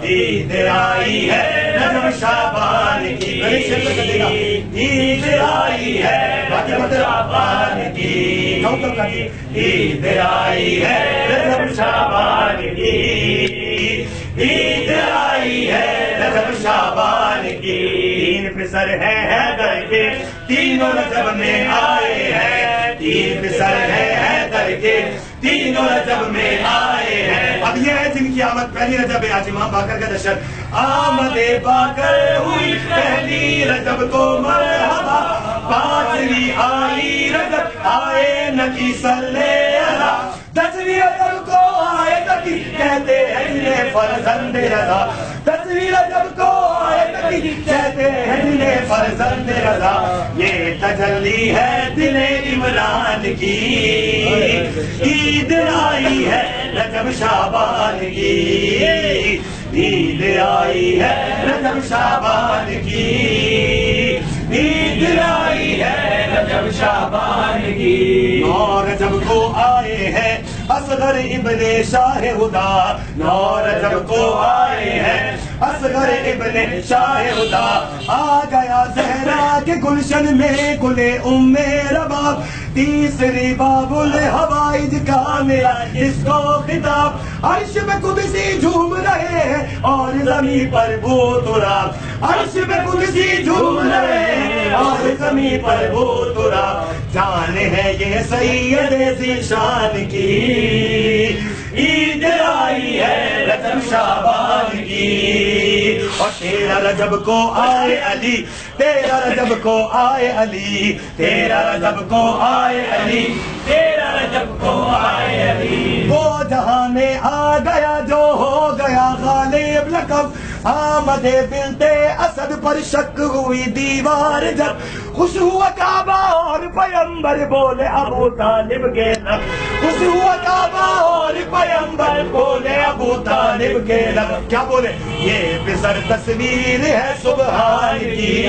عید آئی ہے رجب شعبان کی، عید آئی ہے رجب شعبان کی، عید آئی ہے رجب شعبان کی، عید آئی ہے رجب شعبان کی۔ تین پسر ہیں حیدر کے تینوں رجب میں آئے ہیں، تین پسر ہیں حیدر کے تینوں رجب میں آئے ہیں۔ اب یہ ہے جن کی آمد پہلی رجب ہے، آج امام باقر کا جشن۔ آمد باقر ہوئی پہلی رجب کو مرحبا، پانچویں آئی رجب آئے نبی صلی اللہ، دسویں رجب کو آئے نبی کہتے ہیں جنہیں فرزند رضا، دسویں رجب کو آئے نبی کہتے ہیں جنہیں فرزند رضا۔ یہ تجلی ہے دل عمران کی، عید آئی ہے رجب شعبان کی، عید آئی ہے رجب شعبان کی، عید آئی ہے رجب شعبان کی۔ نو رجب کو آئے ہیں اصغر ابن شاہ ہدا، نو رجب کو آئے ہیں اصغر ابن شاہ ہدا۔ آ گیا زہرا کے گلشن میں گل ام رباب، تیسری باب الحوائج کا میرا اس کو خطاب۔ عرش میں قدسی جھوم رہے ہیں اور زمین پر بو تراب، عرش میں قدسی جھوم رہے ہیں اور زمین پر بو تراب۔ جان ہے یہ سید ذیشان کی، عید آئی ہے رجب شعبان کی۔ اور 13 رجب کو آئے علی، 13 رجب کو آئے علی، 13 رجب کو آئے علی، 13 رجب کو آئے علی۔ وہ جہاں میں آ گیا جو ہو گیا غالب لقب، آمد بنت اسد پر شک ہوئی دیوار جب، خوش ہوا کعبہ اور پیغمبر بولے ابو طالب کے لب، خوش ہوا کعبہ اور پیغمبر بولے ابو طالب کے لب۔ کیا بولے؟ یہ پسر تصویر ہے سبحان کی،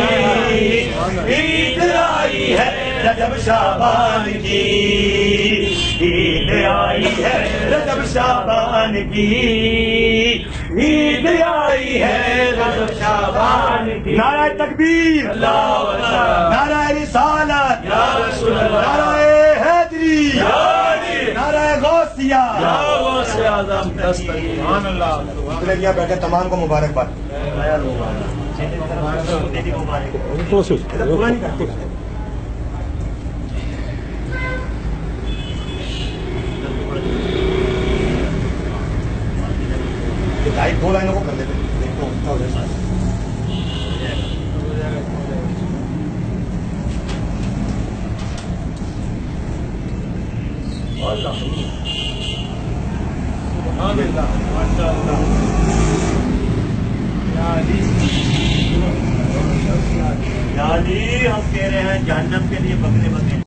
عید آئی ہے رجب شعبان کی، عید آئی ہے رجب شعبان کی، عید آئی ہے رجب شعبان کی۔ نعرہ تکبیر، نعرہ رسالت، نعرہ حیدری، نعرہ غوثیہ، سبحان اللہ۔ یہاں بیٹھے تمام کو مبارکباد۔ دو لائنوں کو کر لیتے ہم کہہ رہے ہیں جہنم کے لیے بکرے بکرے